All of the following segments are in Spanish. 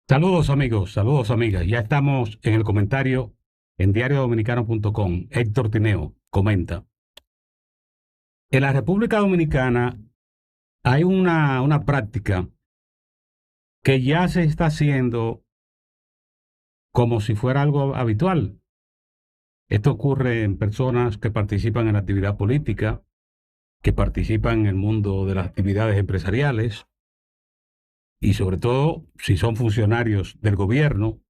Saludos amigos, saludos amigas. Ya estamos en el comentario en diariodominicano.com. Héctor Tineo comenta. En la República Dominicana hay una práctica que ya se está haciendo como si fuera algo habitual. Esto ocurre en personas que participan en la actividad política, que participan en el mundo de las actividades empresariales y sobre todo si son funcionarios del gobierno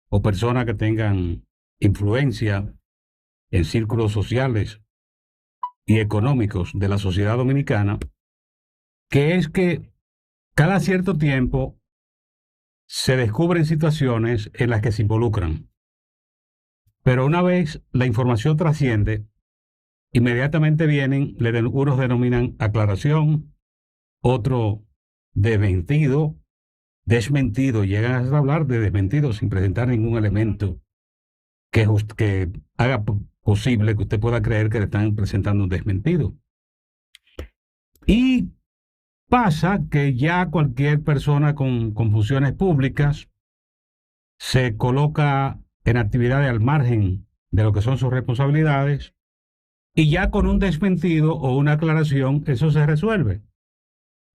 o personas que tengan influencia en círculos sociales y económicos de la sociedad dominicana, que es que cada cierto tiempo se descubren situaciones en las que se involucran. Pero una vez la información trasciende, inmediatamente vienen, unos denominan aclaración, otro desmentido, llegan a hablar de desmentido sin presentar ningún elemento que haga posible que usted pueda creer que le están presentando un desmentido. Y pasa que ya cualquier persona con funciones públicas se coloca en actividades al margen de lo que son sus responsabilidades y ya con un desmentido o una aclaración eso se resuelve.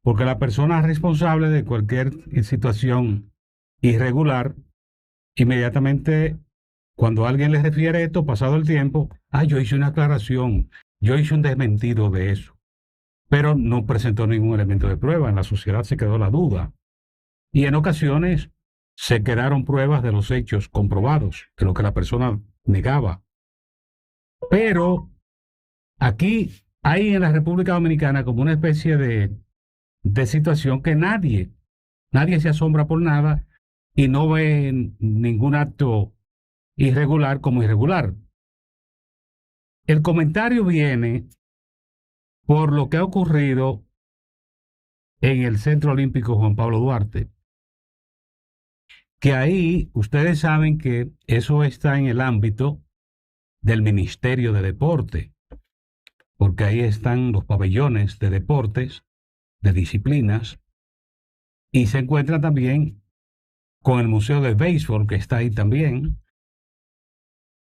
Porque la persona responsable de cualquier situación irregular, inmediatamente cuando alguien le refiere esto, pasado el tiempo, yo hice una aclaración, yo hice un desmentido de eso, pero no presentó ningún elemento de prueba. En la sociedad se quedó la duda. Y en ocasiones se quedaron pruebas de los hechos comprobados, de lo que la persona negaba. Pero aquí hay en la República Dominicana como una especie de situación que nadie se asombra por nada y no ve ningún acto irregular como irregular. El comentario viene por lo que ha ocurrido en el Centro Olímpico Juan Pablo Duarte, que ahí ustedes saben que eso está en el ámbito del Ministerio de Deporte, porque ahí están los pabellones de deportes, de disciplinas, y se encuentra también con el Museo de Béisbol, que está ahí también,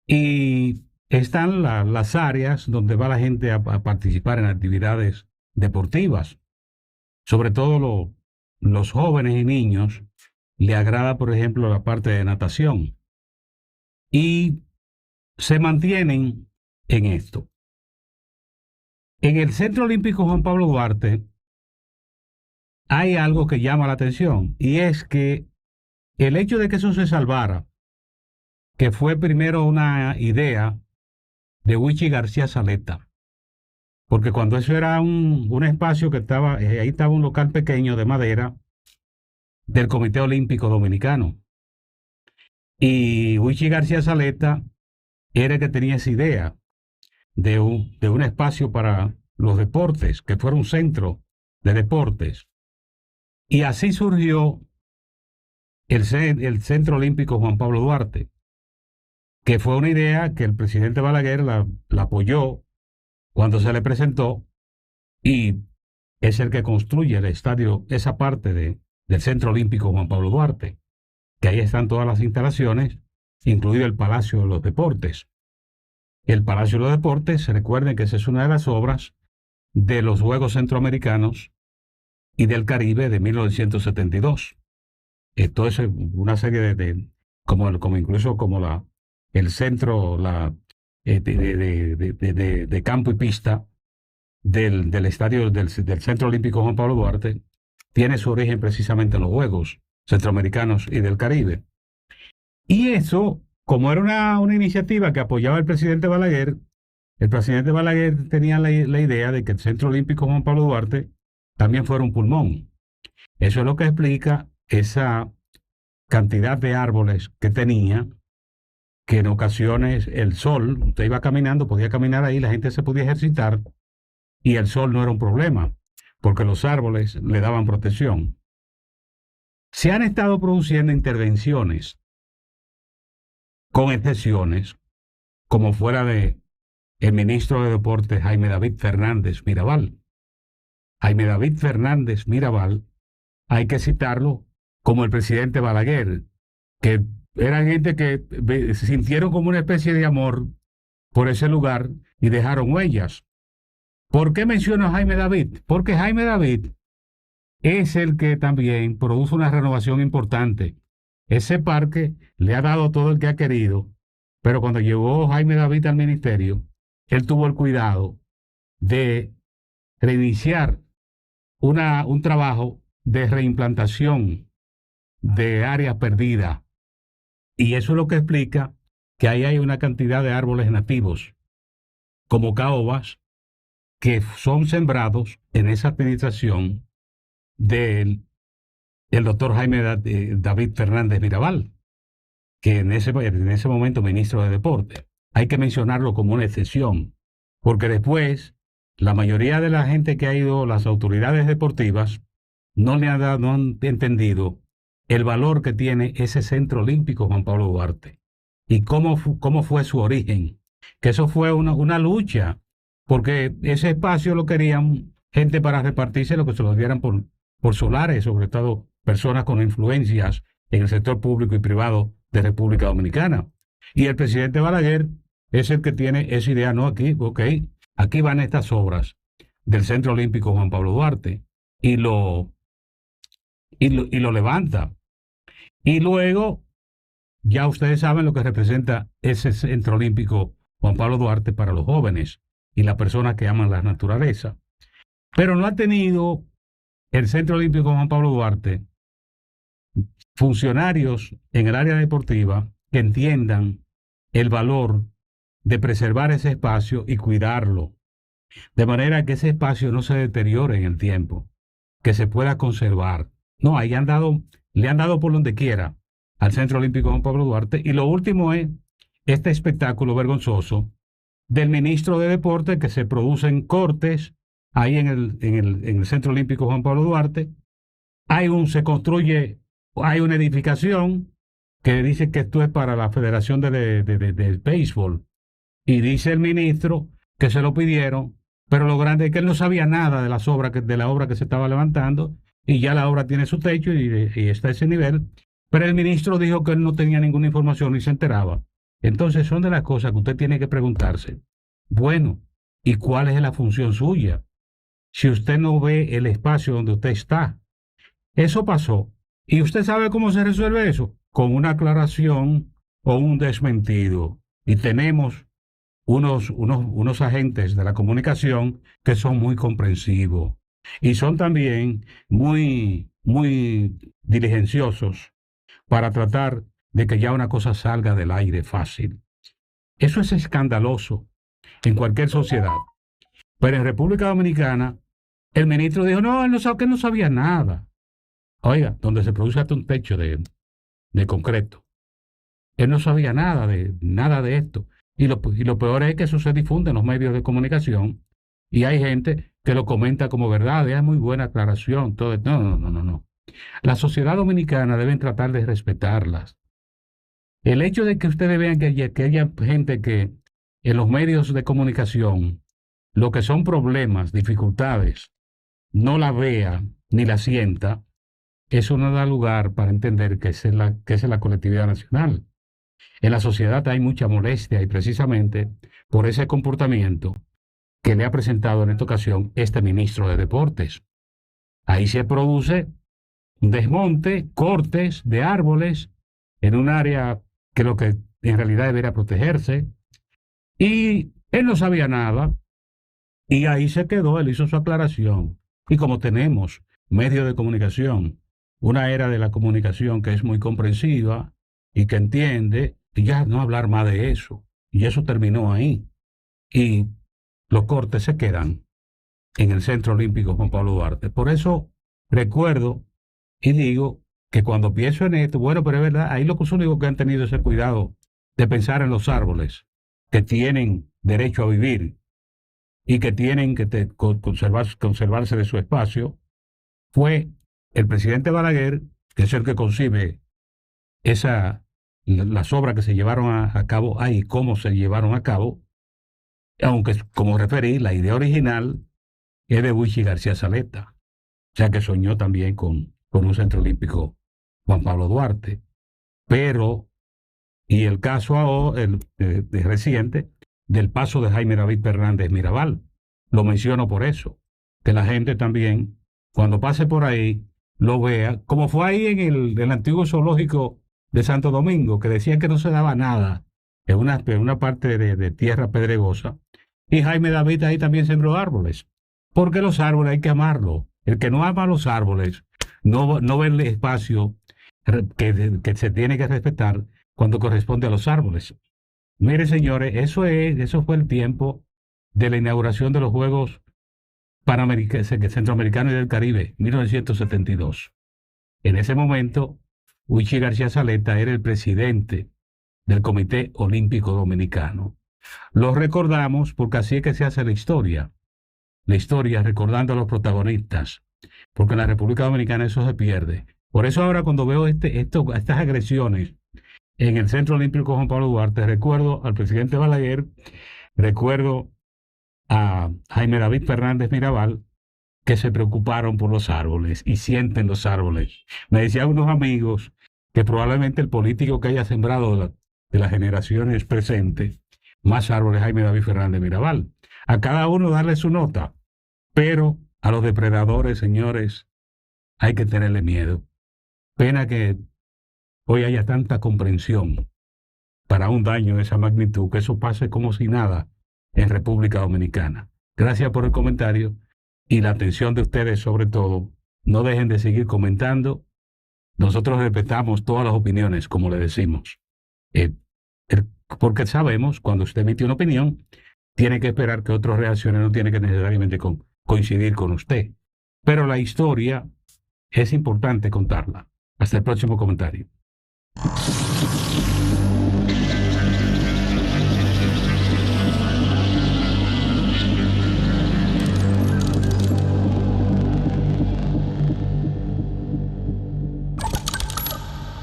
y están las áreas donde va la gente a participar en actividades deportivas, sobre todo los jóvenes y niños, le agrada, por ejemplo, la parte de natación, y se mantienen en esto. En el Centro Olímpico Juan Pablo Duarte hay algo que llama la atención y es que el hecho de que eso se salvara, que fue primero una idea de Huichi García Saleta, porque cuando eso era un espacio que estaba, ahí estaba un local pequeño de madera del Comité Olímpico Dominicano. Y Huichi García Saleta era el que tenía esa idea de un espacio para los deportes, que fuera un centro de deportes. Y así surgió el Centro Olímpico Juan Pablo Duarte, que fue una idea que el presidente Balaguer la apoyó cuando se le presentó y es el que construye el estadio, esa parte del Centro Olímpico Juan Pablo Duarte, que ahí están todas las instalaciones, incluido el Palacio de los Deportes. El Palacio de los Deportes, se recuerden que esa es una de las obras de los Juegos Centroamericanos y del Caribe de 1972. Esto es una serie como incluso como el centro de campo y pista del estadio del Centro Olímpico Juan Pablo Duarte, tiene su origen precisamente en los Juegos Centroamericanos y del Caribe. Y eso, como era una iniciativa que apoyaba el presidente Balaguer tenía la idea de que el Centro Olímpico Juan Pablo Duarte también fuera un pulmón. Eso es lo que explica esa cantidad de árboles que tenía, que en ocasiones el sol, usted iba caminando, podía caminar ahí, la gente se podía ejercitar y el sol no era un problema, porque los árboles le daban protección. Se han estado produciendo intervenciones, con excepciones, como fuera de el ministro de Deportes Jaime David Fernández Mirabal. Jaime David Fernández Mirabal, hay que citarlo como el presidente Balaguer, que eran gente que sintieron como una especie de amor por ese lugar y dejaron huellas. ¿Por qué menciono a Jaime David? Porque Jaime David es el que también produce una renovación importante. Ese parque le ha dado todo el que ha querido, pero cuando llegó Jaime David al ministerio, él tuvo el cuidado de reiniciar un trabajo de reimplantación de áreas perdidas. Y eso es lo que explica que ahí hay una cantidad de árboles nativos, como caobas, que son sembrados en esa administración del el doctor Jaime David Fernández Mirabal, que en ese momento ministro de Deporte. Hay que mencionarlo como una excepción, porque después la mayoría de la gente que ha ido, las autoridades deportivas, no han entendido el valor que tiene ese centro olímpico Juan Pablo Duarte y cómo fue su origen, que eso fue una lucha, porque ese espacio lo querían gente para repartirse lo que se lo dieran por solares, sobre todo personas con influencias en el sector público y privado de República Dominicana. Y el presidente Balaguer es el que tiene esa idea, no aquí, ok, aquí van estas obras del Centro Olímpico Juan Pablo Duarte y lo levanta. Y luego, ya ustedes saben lo que representa ese Centro Olímpico Juan Pablo Duarte para los jóvenes y las personas que aman la naturaleza. Pero no ha tenido el Centro Olímpico Juan Pablo Duarte funcionarios en el área deportiva que entiendan el valor de preservar ese espacio y cuidarlo, de manera que ese espacio no se deteriore en el tiempo, que se pueda conservar. No, ahí le han dado por donde quiera al Centro Olímpico Juan Pablo Duarte. Y lo último es este espectáculo vergonzoso del ministro de Deporte, que se producen cortes ahí en el Centro Olímpico Juan Pablo Duarte. Se construye, hay una edificación que dice que esto es para la Federación de Béisbol. Y dice el ministro que se lo pidieron, pero lo grande es que él no sabía nada de de la obra que se estaba levantando, y ya la obra tiene su techo y está a ese nivel. Pero el ministro dijo que él no tenía ninguna información y se enteraba. Entonces son de las cosas que usted tiene que preguntarse. Bueno, ¿y cuál es la función suya? Si usted no ve el espacio donde usted está. Eso pasó. ¿Y usted sabe cómo se resuelve eso? Con una aclaración o un desmentido. Y tenemos unos agentes de la comunicación que son muy comprensivos y son también muy diligenciosos para tratar de que ya una cosa salga del aire fácil. Eso es escandaloso en cualquier sociedad. Pero en República Dominicana, el ministro dijo, no, él no sabía nada. Oiga, donde se produce hasta un techo de concreto. Él no sabía nada de esto. Y lo peor es que eso se difunde en los medios de comunicación y hay gente que lo comenta como verdad, es muy buena aclaración, todo. No. La sociedad dominicana deben tratar de respetarlas. El hecho de que ustedes vean que haya gente que en los medios de comunicación, lo que son problemas, dificultades, no la vea ni la sienta, eso no da lugar para entender que esa es la colectividad nacional. En la sociedad hay mucha molestia y precisamente por ese comportamiento que le ha presentado en esta ocasión este ministro de Deportes. Ahí se produce un desmonte, cortes de árboles en un área que lo que en realidad debería protegerse. Y él no sabía nada y ahí se quedó, él hizo su aclaración. Y como tenemos medios de comunicación, una era de la comunicación que es muy comprensiva y que entiende, y ya no hablar más de eso. Y eso terminó ahí. Y los cortes se quedan en el Centro Olímpico Juan Pablo Duarte. Por eso recuerdo y digo que cuando pienso en esto, bueno, pero es verdad, ahí los únicos que han tenido ese cuidado de pensar en los árboles que tienen derecho a vivir y que tienen que conservarse de su espacio, fue el presidente Balaguer, que es el que concibe las obras que se llevaron a cabo ahí, cómo se llevaron a cabo, aunque, como referí, la idea original es de Huichi García Saleta, o sea que soñó también con un centro olímpico Juan Pablo Duarte. Pero, y el caso reciente del paso de Jaime David Fernández Mirabal, lo menciono por eso, que la gente también, cuando pase por ahí, lo vea, como fue ahí en el antiguo zoológico de Santo Domingo, que decían que no se daba nada en una parte de tierra pedregosa, y Jaime David ahí también sembró árboles, porque los árboles hay que amarlos. El que no ama los árboles no ve el espacio que se tiene que respetar cuando corresponde a los árboles. Mire, señores, eso fue el tiempo de la inauguración de los Juegos Centroamericanos y del Caribe, 1972. En ese momento, Huichi García Saleta era el presidente del Comité Olímpico Dominicano. Lo recordamos porque así es que se hace la historia recordando a los protagonistas, porque en la República Dominicana eso se pierde. Por eso ahora cuando veo estas agresiones en el Centro Olímpico Juan Pablo Duarte, recuerdo al presidente Balaguer, recuerdo a Jaime David Fernández Mirabal, que se preocuparon por los árboles y sienten los árboles. Me decían unos amigos que probablemente el político que haya sembrado de las generaciones presentes más árboles Jaime David Fernández Mirabal. A cada uno darle su nota, pero a los depredadores, señores, hay que tenerle miedo. Pena que hoy haya tanta comprensión para un daño de esa magnitud, que eso pase como si nada en República Dominicana. Gracias por el comentario y la atención de ustedes sobre todo. No dejen de seguir comentando. Nosotros respetamos todas las opiniones, como le decimos. Porque sabemos, cuando usted emite una opinión, tiene que esperar que otros reaccionen, no tiene que necesariamente coincidir con usted. Pero la historia es importante contarla. Hasta el próximo comentario.